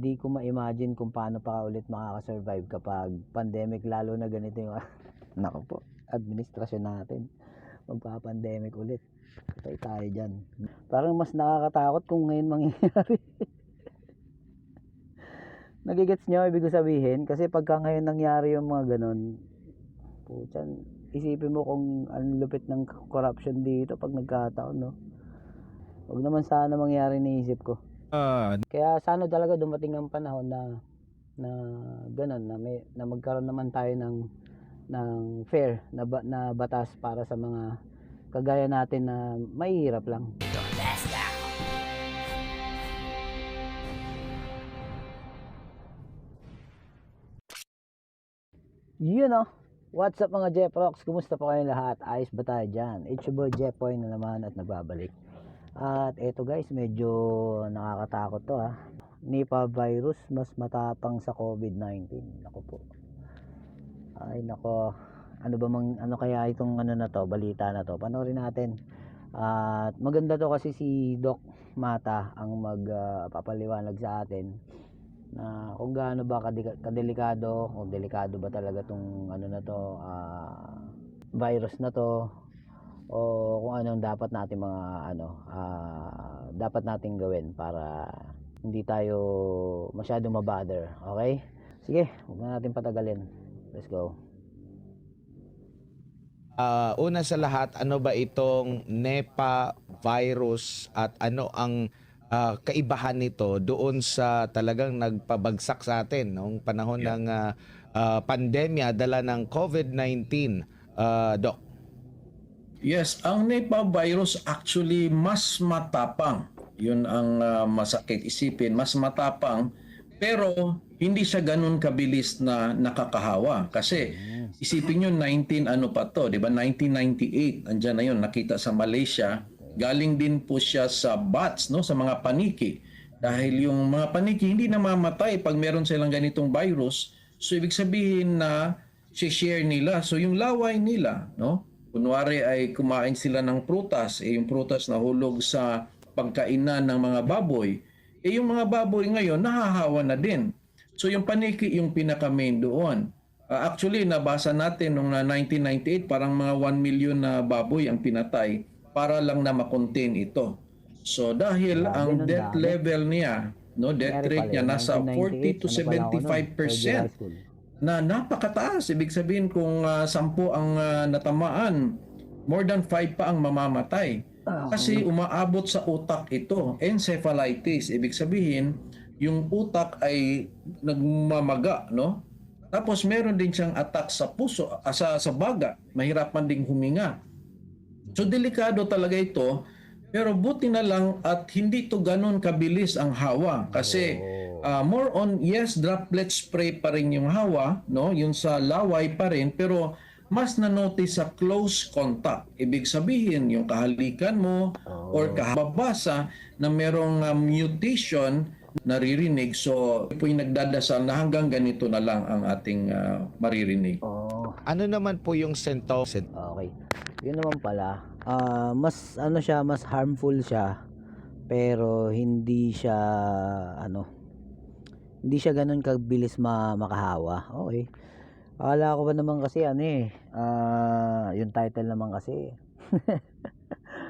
Hindi ko ma-imagine kung paano pa ulit makaka-survive kapag pandemic, lalo na ganito yung naku po, administrasyon natin. Magpa-pandemic ulit. Patay tayo dyan. Parang mas nakakatakot kung ngayon mangyayari. Nagigets nyo ibig ko sabihin? Kasi pagka ngayon nangyari yung mga ganun, putyan, isipin mo kung ang lupit ng corruption dito pag nagkataon, no? Huwag naman sana mangyari, naisip ko. Kaya sana talaga dumating ang panahon na ganun, na magkaroon naman tayo ng fair na batas para sa mga kagaya natin na mahihirap lang. What's up mga Jeprox? Kumusta po kayong lahat? Ayos ba tayo dyan? It's your boy Jepoy na naman at nagbabalik. At eto guys, medyo nakakatakot to ha. Nipah virus mas matapang sa COVID-19. Nako po. Ay nako. Ano kaya itong na to, balita na to? Panoorin natin. At maganda to kasi si Doc Mata ang magpapaliwanag sa atin na kung gaano ba kadelikado o delikado ba talaga tong na to, virus na to, o kung anong dapat natin dapat nating gawin para hindi tayo masyadong mabother. Okay? Sige, huwag na natin patagalin. Let's go. Una sa lahat, ano ba itong Nipah virus at ano ang kaibahan nito doon sa talagang nagpabagsak sa atin noong panahon ng pandemya dala ng COVID-19, Doc? Yes, ang Nipah virus actually mas matapang. Yun ang masakit isipin, mas matapang pero hindi siya ganun kabilis na nakakahawa kasi isipin nyo 19 'di ba? 1998 andiyan na yun, nakita sa Malaysia. Galing din po siya sa bats, no, sa mga paniki. Dahil yung mga paniki hindi namamatay pag meron silang ganitong virus. So ibig sabihin na share nila. So yung laway nila, no? Kunwari ay kumain sila ng prutas, yung prutas nahulog sa pagkainan ng mga baboy. Yung mga baboy ngayon nahahawa na din. So yung paniki yung pinaka-main doon. Actually, nabasa natin noong 1998, parang mga 1 million na baboy ang pinatay para lang na makontain ito. So dahil ang death level niya, no, death rate niya nasa 40 to 75%, na napakataas. Ibig sabihin kung 10 ang natamaan, more than 5 pa ang mamamatay. Kasi umaabot sa utak ito, encephalitis. Ibig sabihin, yung utak ay nagmamaga, no? Tapos meron din siyang attack sa puso, sa baga, mahirapan ding huminga. So delikado talaga ito, pero buti na lang at hindi to ganun kabilis ang hawa kasi more on yes, droplet spray pa rin yung hawa, no, yung sa laway pa rin, pero mas na-notice sa close contact. Ibig sabihin yung kahalikan mo or kababasa na merong mutation naririnig. So po yung nagdadasal na hanggang ganito na lang ang ating maririnig. Ano naman po yung symptoms? Okay. Yun naman pala. Mas mas harmful siya. Pero hindi siya hindi siya ganoon kabilis makahawa. Okay. Akala ko ba naman kasi yung title naman kasi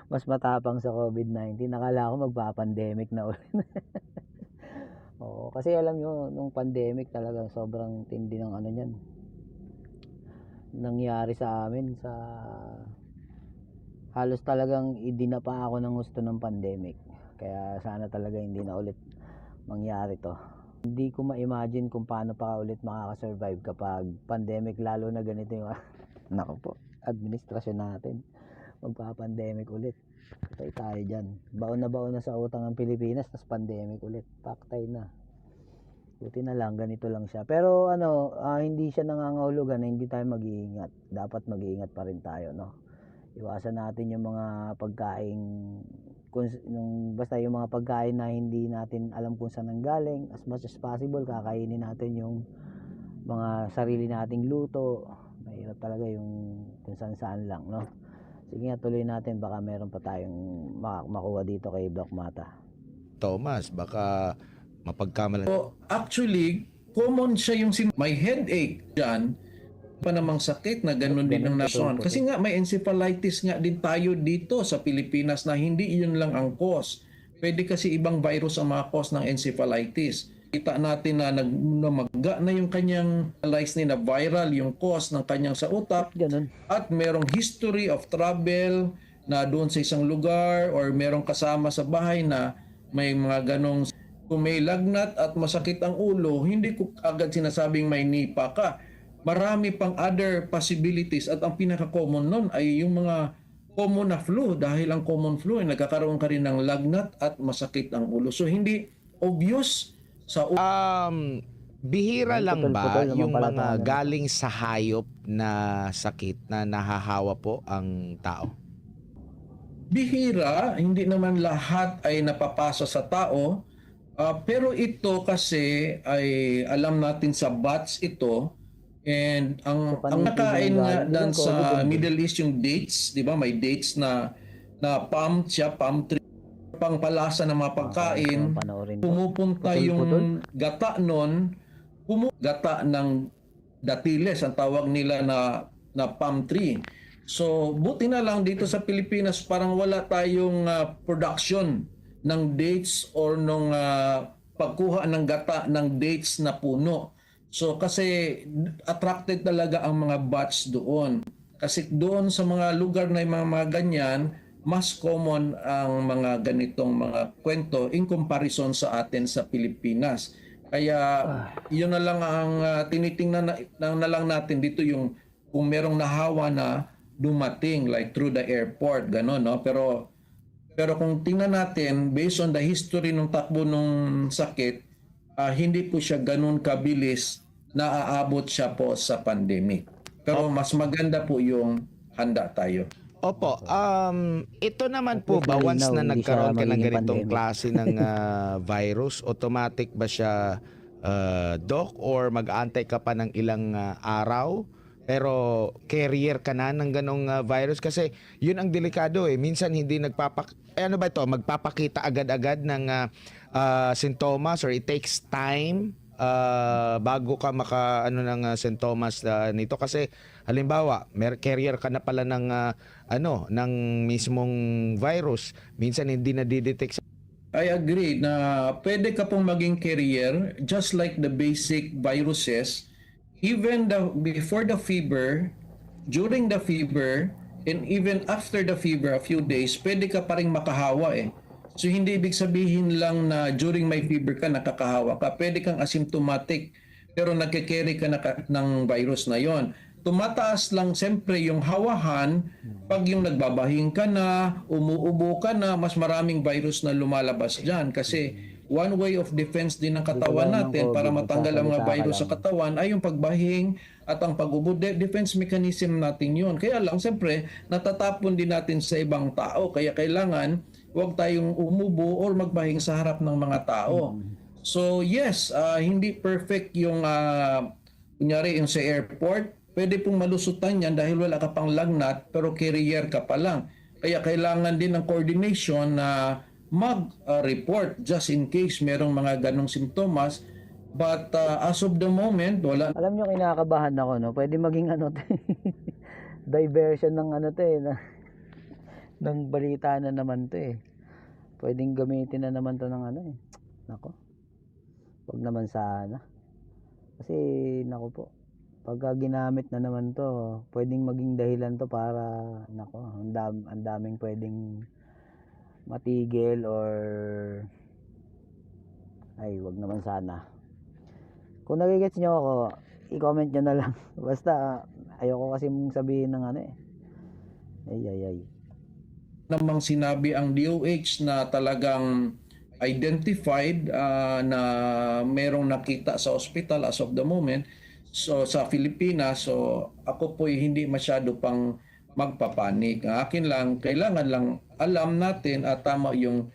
mas matapang sa COVID-19. Akala ko magpa-pandemic na ulit. Oo, kasi alam nyo, nung pandemic talaga sobrang tindi ng niyan. Nangyari sa amin halos talagang idinapa ako ng gusto ng pandemic. Kaya sana talaga hindi na ulit mangyari to. Hindi ko ma-imagine kung paano pa ulit makaka-survive kapag pandemic, lalo na ganito yung naku po, administrasyon natin. Magpa-pandemic ulit. Patay tayo dyan. Baon na sa utang ang Pilipinas, tas pandemic ulit. Paktay na. Buti na lang, ganito lang siya. Pero hindi siya nangangahulugan na hindi tayo mag-iingat. Dapat mag-iingat pa rin tayo, no? Iwasan natin yung mga pagkain, basta yung mga pagkain na hindi natin alam kung saan nanggaling. As much as possible, kakainin natin yung mga sarili nating luto. Mahirap talaga yung kung saan lang, no? Sige nga, tuloy natin. Baka meron pa tayong makuha dito kay Doc Mata. Thomas, baka Mapagkamalan. So actually, common siya yung may headache dyan, pa namang sakit na ganun din ang nason. Kasi nga may encephalitis nga din tayo dito sa Pilipinas na hindi yun lang ang cause. Pwede kasi ibang virus ang mga cause ng encephalitis. Kita natin na namagga na yung kanyang lies na viral yung cause ng kanyang sa utak Ganun. at merong history of travel na doon sa isang lugar or merong kasama sa bahay na may mga ganong kung may lagnat at masakit ang ulo, hindi ko agad sinasabing may nipa ka. Marami pang other possibilities at ang pinaka-common nun ay yung mga common na flu dahil ang common flu ay nagkakaroon ka rin ng lagnat at masakit ang ulo. So hindi obvious sa Bihira lang ba Putol-putol naman yung pala mga tayo. galing sa hayop na sakit na nahahawa po ang tao? Bihira, hindi naman lahat ay napapasa sa tao. Pero ito kasi ay alam natin sa bats ito. And ang nakain nga dan sa Middle East yung dates, di ba? May dates na palm tree, pangpalasa ng mga pagkain. Pumupunta yung gata nun, gata ng datiles, ang tawag nila na palm tree. So, buti na lang dito sa Pilipinas parang wala tayong production ng dates or nung pagkuha ng gata ng dates na puno. So kasi attracted talaga ang mga bats doon. Kasi doon sa mga lugar na yung mga ganyan, mas common ang mga ganitong mga kwento in comparison sa atin sa Pilipinas. Kaya yun na lang ang tinitingnan na lang natin dito yung kung merong nahawa na dumating like through the airport, gano'n, no? Pero kung tingnan natin, based on the history ng takbo ng sakit, hindi po siya ganun kabilis na aabot siya po sa pandemic. Pero mas maganda po yung handa tayo. Opo, ito naman po ba once na nagkaroon ka ng ganitong klase ng virus, automatic ba siya, Doc, or mag-aantay ka pa ng ilang araw? Pero carrier ka na ng ganong virus kasi yun ang delikado eh. Minsan hindi magpapakita agad-agad ng sintomas or it takes time bago ka ng sintomas nito kasi halimbawa carrier ka na pala ng ng mismong virus, minsan hindi na didetect. I agree na pwede ka pong maging carrier just like the basic viruses. Even before the fever, during the fever, and even after the fever, a few days, pwede ka pa rin makahawa eh. So hindi ibig sabihin lang na during may fever ka, nakakahawa ka. Pwede kang asymptomatic, pero nagkikerry ka ng virus na yon. Tumataas lang siyempre yung hawahan pag yung nagbabahing ka na, umuubo ka na, mas maraming virus na lumalabas dyan. Kasi one way of defense din ng katawan natin para matanggal ang mga virus sa katawan ay yung pagbahing at ang pag-ubo. Defense mechanism natin yun. Kaya lang, siyempre, natatapon din natin sa ibang tao. Kaya kailangan, huwag tayong umubo or magbahing sa harap ng mga tao. So yes, hindi perfect yung, kunyari yung sa airport, pwede pong malusutan yan dahil wala ka pang lagnat pero carrier ka pa lang. Kaya kailangan din ng coordination na mag-report just in case merong mga ganong simptomas. But as of the moment, wala. Alam nyo, kinakabahan ako, no? Pwede maging diversion ng ng balita na naman to eh. Pwedeng gamitin na naman to ng Nako. Wag naman sana. Kasi, nako po. Pagka ginamit na naman to, pwedeng maging dahilan to para, nako, ang daming pwedeng matigil or wag naman sana. Kung nagigets nyo ako, i-comment nyo na lang. Basta ayoko kasi sabihin ng namang sinabi ang DOH na talagang identified na merong nakita sa hospital as of the moment sa Pilipinas. So ako po hindi masyado pang magpapanik. Ang akin lang, kailangan lang alam natin at tama yung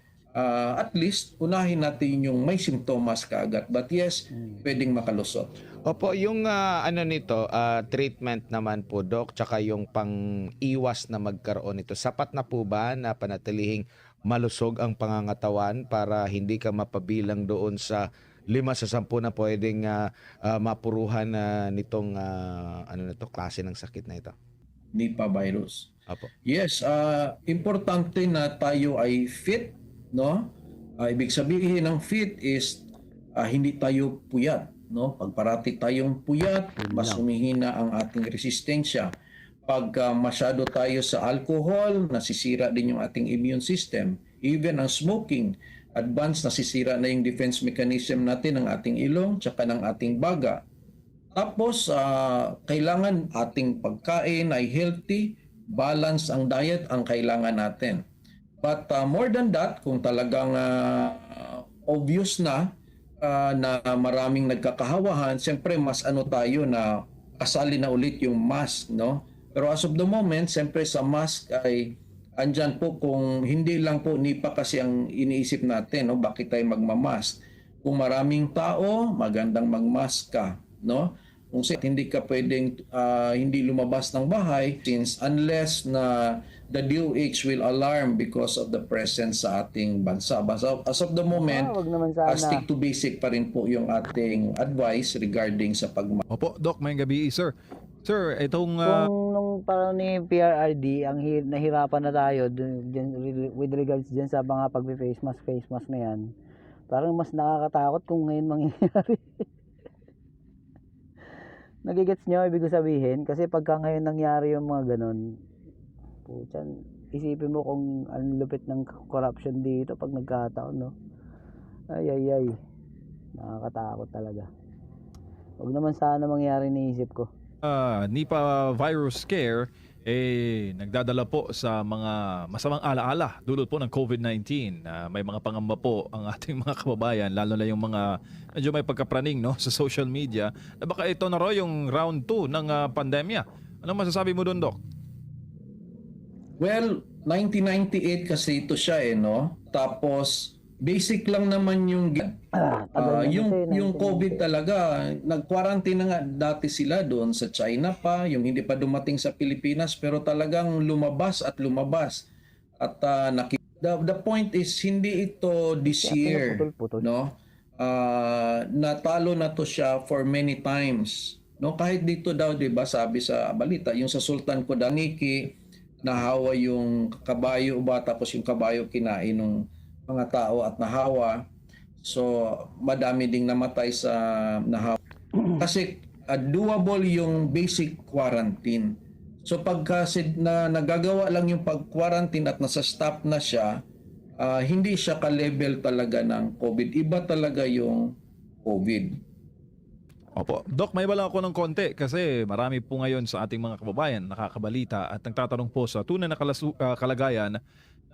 at least unahin natin yung may simptomas kaagad. But yes, pwedeng makalusot. Opo, yung nito, treatment naman po, Doc, tsaka yung pang-iwas na magkaroon nito, sapat na po ba na panatilihing malusog ang pangangatawan para hindi ka mapabilang doon sa 5 sa 10 na pwedeng mapuruhan nitong ano na to, klase ng sakit na ito. Nipah virus. Apo. Yes, importante na tayo ay fit, no? Ibig sabihin ng fit is hindi tayo puyat, no? Pag parati tayong puyat, mas humihina ang ating resistensya. Pag masyado tayo sa alcohol, nasisira din yung ating immune system. Even ang smoking, advanced, nasisira na yung defense mechanism natin ng ating ilong tsaka ng ating baga. Tapos, kailangan ating pagkain ay healthy, balance ang diet ang kailangan natin. But more than that, kung talagang obvious na maraming nagkakahawahan, siyempre mas tayo na kasali na ulit yung mask, no? Pero as of the moment, siyempre sa mask ay andyan po kung hindi lang po Nipah kasi ang iniisip natin, no? Bakit tayo magmamask? Kung maraming tao, magandang magmask ka, no? Kung hindi ka pwedeng hindi lumabas ng bahay since unless na the DOH will alarm because of the presence sa ating bansa. As of the moment, Wag naman sana. stick to basic pa rin po yung ating advice regarding sa pagmask. Opo, Doc, may gabi, sir. Sir, itong Kung nung parang ni PRRD, nahirapan na tayo with regards dyan sa mga face mask na yan. Parang mas nakakatakot kung ngayon mangyayari. Nagigets nyo, ibig ko sabihin? Kasi pagka ngayon nangyari yung mga ganun, putyan, isipin mo kung ang lupit ng corruption dito pag nagkataon, no? Ay. Nakakatakot talaga. Huwag naman sana mangyari naisip ko. Nipah virus scare nagdadala po sa mga masamang alaala dulot po ng COVID-19. May mga pangamba po ang ating mga kababayan, lalo na yung mga medyo may pagkapraning, no, sa social media, na baka ito na raw yung round 2 ng pandemya. Anong masasabi mo doon, Doc? Well, 1998 kasi ito siya no? Tapos basic lang naman yung yung COVID talaga, nag-quarantine na nga dati sila doon sa China pa, yung hindi pa dumating sa Pilipinas, pero talagang lumabas. At the point is hindi ito this year, no? Natalo na to siya for many times, no? Kahit dito daw, 'di ba, sabi sa balita, yung sa Sultan Kudaniki, nahawa yung kabayo ba, tapos yung kabayo kinain ng mga tao at nahawa. So, madami ding namatay sa nahawa. Kasi doable yung basic quarantine. So, pagka nagagawa lang yung pag-quarantine at nasa stop na siya, hindi siya ka-level talaga ng COVID. Iba talaga yung COVID. Opo. Doc, may bala ako ng konti kasi marami po ngayon sa ating mga kababayan nakakabalita at nagtatanong po sa tunay na kalagayan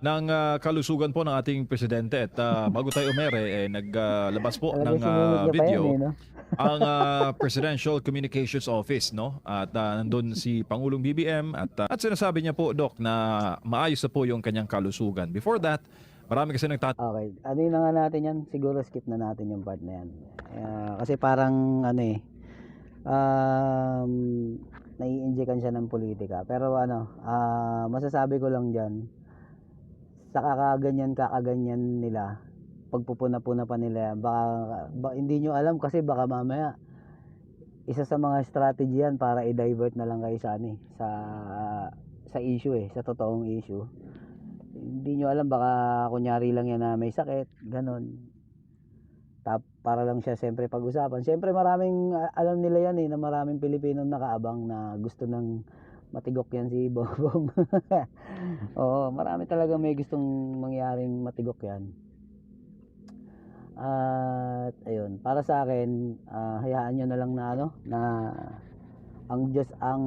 ng kalusugan po ng ating presidente. At bago tayo umere, naglabas po ng video ang Presidential Communications Office, no? At nandun si Pangulong BBM at sinasabi niya po, Doc, na maayos na po yung kanyang kalusugan. Before that, marami kasi Okay, ano na nga natin yan? Siguro skip na natin yung part na yan. Kasi parang nai-injectan siya ng politika. Pero masasabi ko lang dyan, sa kakaganyan nila, pagpupuna-puna pa nila, baka hindi nyo alam kasi baka mamaya isa sa mga strategy yan para i-divert na lang kayo sa issue, sa totoong issue. Hindi nyo alam, baka kunyari lang yan na may sakit, ganon. Para lang siya siyempre pag-usapan. Siyempre maraming alam nila yan na maraming Pilipino nakaabang na gusto ng matigok yan si Bongbong. Oo, marami talaga may gustong mangyaring matigok yan. At ayun, para sa akin, hayaan nyo na lang na ang Diyos ang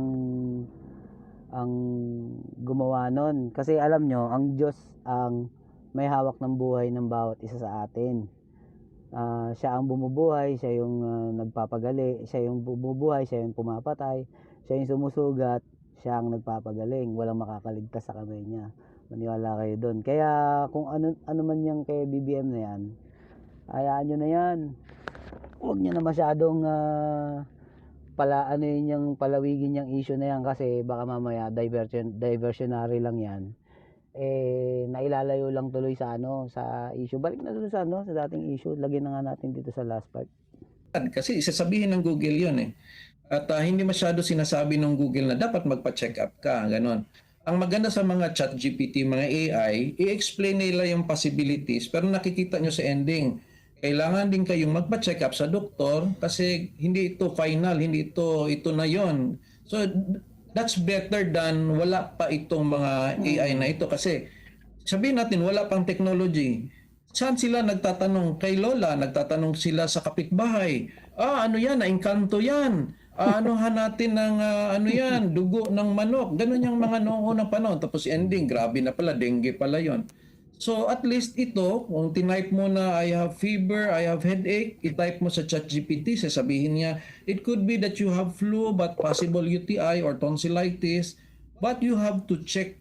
gumawa nun. Kasi alam nyo, ang Diyos ang may hawak ng buhay ng bawat isa sa atin. Siya ang bumubuhay, siya yung nagpapagali, siya yung bumubuhay, siya yung pumapatay, siya yung sumusugat, siya ang nagpapagaling. Walang makakaligtas sa kamay niya. Maniwala kayo doon. Kaya kung ano man yung kay BBM na yan, hayaan nyo na yan. Huwag nyo na masyadong palawigin yung issue na yan kasi baka mamaya diversionary lang yan. nailalayo lang tuloy sa sa issue. Balik na doon sa sa dating issue. Lagyan na nga natin dito sa last part. Kasi isasabihin ng Google yun eh. At hindi masyado sinasabi ng Google na dapat magpa-check up ka, ganon. Ang maganda sa mga chat GPT, mga AI, i-explain nila yung possibilities pero nakikita nyo sa ending. Kailangan din kayong magpa-check up sa doktor kasi hindi ito final, hindi ito na yon. So that's better than wala pa itong mga AI na ito kasi sabihin natin wala pang technology. Saan sila nagtatanong? Kay Lola, nagtatanong sila sa kapitbahay. Ano yan? Naingkanto yan. Anuhan natin ng ano yan, dugo ng manok. Ganun yung mga noong unang panahon. Tapos ending, grabe na pala, dengue pala yon. So at least ito, kung tinype mo na I have fever, I have headache, itype mo sa ChatGPT, sasabihin niya, it could be that you have flu but possible UTI or tonsillitis, but you have to check,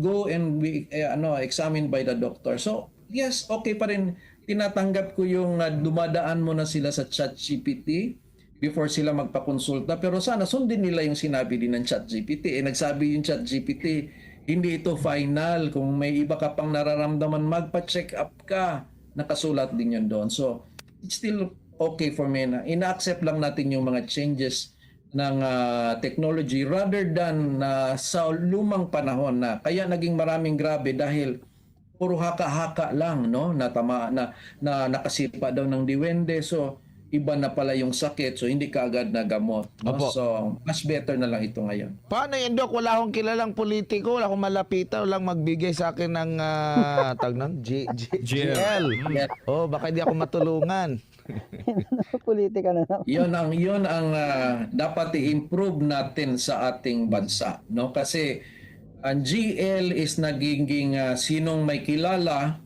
go and be examined by the doctor. So yes, okay pa rin. Tinatanggap ko yung dumadaan mo na sila sa ChatGPT before sila magpakonsulta. Pero sana sundin nila yung sinabi din ng ChatGPT. Nagsabi yung ChatGPT, hindi ito final. Kung may iba ka pang nararamdaman, magpa-check up ka. Nakasulat din yun doon. So, it's still okay for me na ina-accept lang natin yung mga changes ng technology rather than sa lumang panahon na kaya naging maraming grabe dahil puro haka-haka lang, no? Na nakasipa daw ng diwende. So, iba na pala yung sakit, so hindi ka agad nagamot. No? Opo. So, mas better na lang ito ngayon. Paano yan, Doc? Wala akong kilalang politiko, wala akong malapitan, walang magbigay sa akin ng tag nun? GL. Oh, baka hindi ako matulungan. Politika na naman. Yun ang dapat i-improve natin sa ating bansa, no? Kasi ang GL is nagiging sinong may kilala,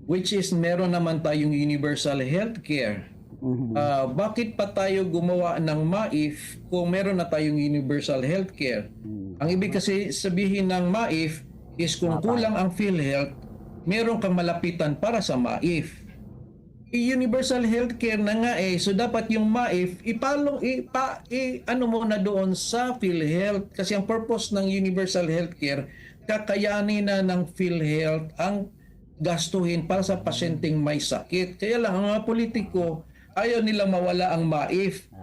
which is meron naman tayong universal healthcare. Bakit pa tayo gumawa ng MAIF kung meron na tayong universal healthcare? Ang ibig kasi sabihin ng MAIF is kung kulang ang PhilHealth, meron kang malapitan para sa MAIF. Universal healthcare na nga so dapat yung MAIF ano mo na doon sa PhilHealth kasi ang purpose ng universal healthcare kakayanin na ng PhilHealth ang gastuhin para sa pasyenteng may sakit. Kaya lang ang mga politiko ayaw nilang mawala ang MAIF.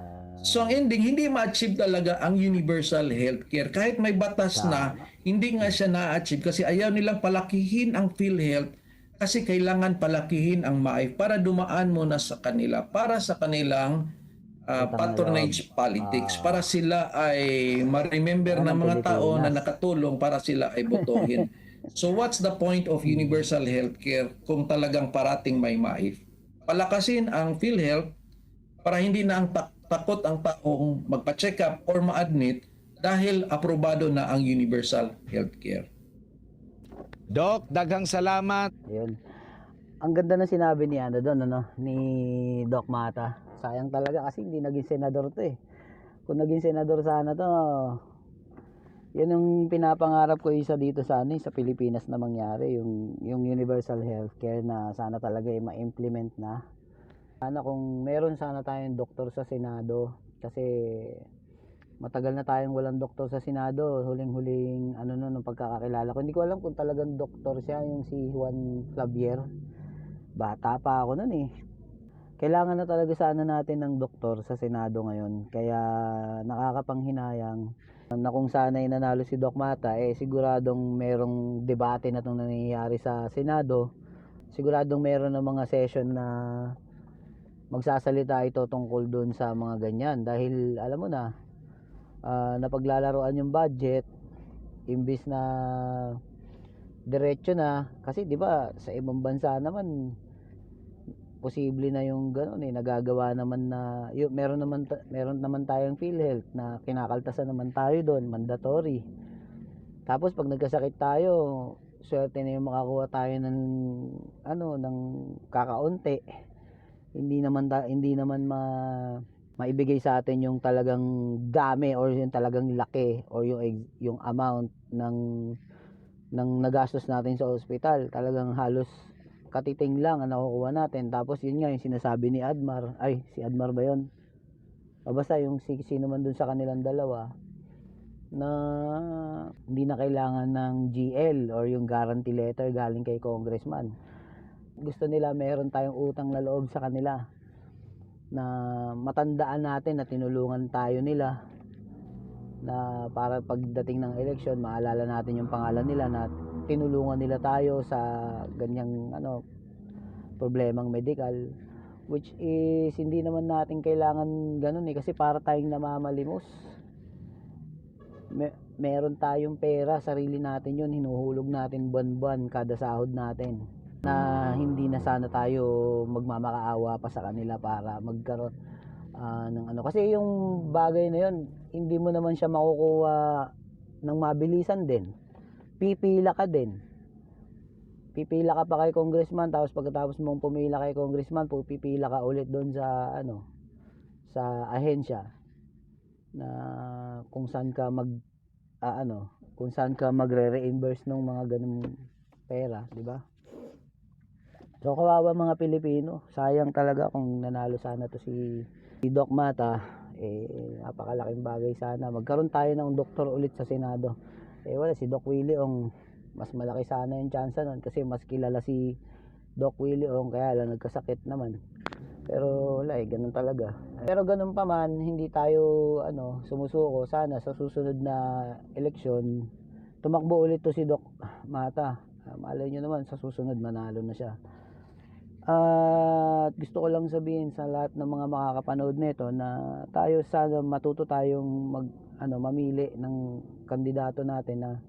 So ang ending, hindi ma-achieve talaga ang universal healthcare. Kahit may batas na, hindi nga siya na-achieve kasi ayaw nilang palakihin ang PhilHealth kasi kailangan palakihin ang MAIF para dumaan muna sa kanila, para sa kanilang patronage politics, para sila ay ma-remember ng mga tao na nakatulong para sila ay botohin. So what's the point of universal healthcare kung talagang parating may MAIF? Palakasin ang PhilHealth para hindi na ang takot ang taong magpa-check up or ma-admit dahil aprobado na ang universal healthcare. Doc, daghang salamat. Ayun. Ang ganda ng sinabi ni ni Doc Mata. Sayang talaga kasi hindi naging senador to eh. Kung naging senador sana to, yan yung pinapangarap ko isa dito sa sa Pilipinas na mangyari, yung universal healthcare na sana talaga ma-implement na. Sana kung meron sana tayong doktor sa Senado kasi matagal na tayong walang doktor sa Senado. Huling-huling nung pagkakakilala ko. Hindi ko alam kung talagang doktor siya, yung si Juan Clavier. Bata pa ako noon eh. Kailangan na talaga sana natin ng doktor sa Senado ngayon. Kaya nakakapanghinayang na kung sana'y nanalo si Doc Mata, siguradong merong debate na itong nangyayari sa Senado. Siguradong meron ng mga session na magsasalita ito tungkol dun sa mga ganyan. Dahil alam mo na, napaglalaroan yung budget, imbis na diretso na. Kasi di ba sa ibang bansa naman, posible na yung gano'n nagagawa naman na meron naman tayong PhilHealth na kinakaltasan naman tayo doon, mandatory. Tapos pag nagkasakit tayo, swerte na yung makakuha tayo ng ng kakaunti. Hindi naman maibigay sa atin yung talagang dami or yung talagang laki or yung amount ng nagastos natin sa ospital. Talagang halos katiting lang ang nakukuha natin. Tapos yun nga yung sinasabi ni Admar, si Admar ba yun? O basta yung sino man dun sa kanilang dalawa na hindi na kailangan ng GL or yung guarantee letter galing kay congressman. Gusto nila meron tayong utang na loob sa kanila na matandaan natin na tinulungan tayo nila, na para pagdating ng eleksyon maalala natin yung pangalan nila na tinulungan nila tayo sa ganyang problemang medical, which is hindi naman natin kailangan ganun kasi para tayong namamalimos. Meron tayong pera, sarili natin yun, hinuhulog natin buwan-buwan kada sahod natin, na hindi na sana tayo magmamakaawa pa sa kanila para magkaroon ng kasi yung bagay na yun hindi mo naman siya makukuha ng mabilisan din. Pipila ka pa kay congressman, tapos pagkatapos mong pumila kay congressman, pipila ka ulit doon sa sa ahensya na kung saan ka magre-reimburse ng mga ganung pera, di ba? So kawawa mga Pilipino, sayang talaga kung nanalo sana to si Doc Mata, napakalaking bagay sana. Magkaroon tayo ng doktor ulit sa Senado. Wala, si Doc Willie Ong, mas malaki sana yung chance nun kasi mas kilala si Doc Willie Ong, kaya lang nagkasakit naman. Pero wala, ganun talaga. Pero ganun pa man, hindi tayo sumusuko. Sana sa susunod na eleksyon tumakbo ulit to si Doc Mata. Malay nyo naman sa susunod manalo na siya. At gusto ko lang sabihin sa lahat ng mga makakapanood nito na tayo sana matuto tayong mamili ng kandidato natin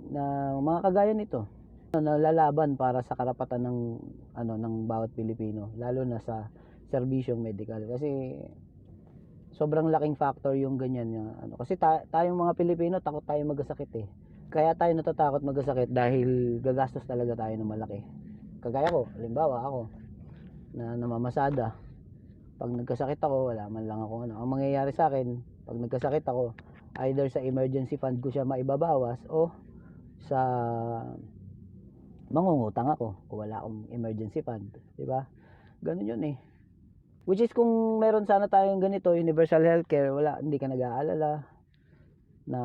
na mga kagaya nito na lalaban para sa karapatan ng bawat Pilipino, lalo na sa serbisyong medical, kasi sobrang laking factor yung ganyan kasi tayong mga Pilipino takot tayo magkasakit kaya tayo natatakot magkasakit dahil gagastos talaga tayo ng malaki. Kagaya ko, halimbawa ako na namamasada, pag nagkasakit ako wala man lang ako ang mangyayari sa akin pag nagkasakit ako, either sa emergency fund ko siya maibabawas o sa mangungutang ako kung wala akong emergency fund, di ba? Ganun yun which is kung meron sana tayong ganito universal healthcare, hindi ka nag-aalala na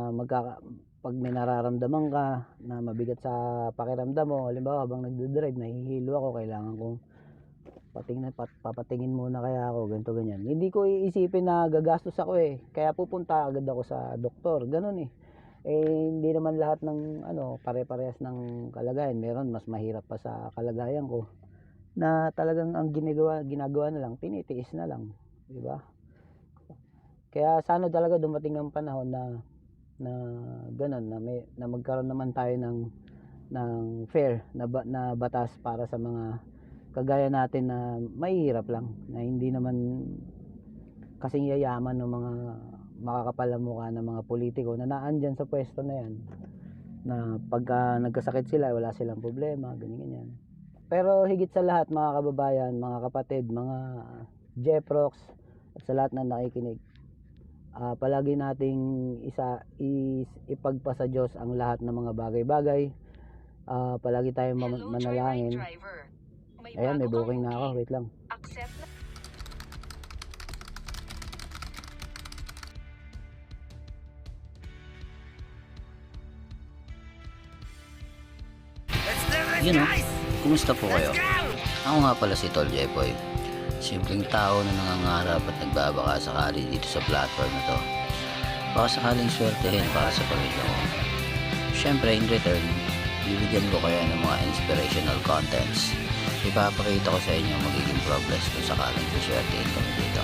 pag may nararamdaman ka na mabigat sa pakiramdam mo, halimbawa habang nagdo-drive nahihilo ako, kailangan kong papatingin muna kaya ako, ganito ganyan, hindi ko iisipin na gagastos ako kaya pupunta agad ako sa doktor, ganun hindi naman lahat ng pare-parehas ng kalagayan. Meron mas mahirap pa sa kalagayan ko na talagang ang ginagawa na lang, tinitiis na lang, di ba? Kaya sana talaga dumating ang panahon na ganun, na magkaroon naman tayo ng fair na batas para sa mga kagaya natin na mahihirap lang, na hindi naman kasing yayaman ng mga makakapalamukha ng mga politiko na naandyan sa pwesto na yan, na pagka nagkasakit sila wala silang problema, ganyan. Pero higit sa lahat mga kababayan, mga kapatid, mga Jeprox at sa lahat na nakikinig, palagi nating ipagpasa Diyos ang lahat ng mga bagay-bagay. Palagi tayong manalangin. Ayan, may booking na ako, wait lang. Kumusta po kayo? Ako nga pala si Tol Jepoy. Simpleng tao na nangangarap at nagbabaka sakali dito sa platform na to. Baka sakaling swertehin para sa pamilya ko. Siyempre, in return, bibigyan ko kayo ng mga inspirational contents. Ipapakita ko sa inyo ang magiging progress kung sakaling swertehin kami dito.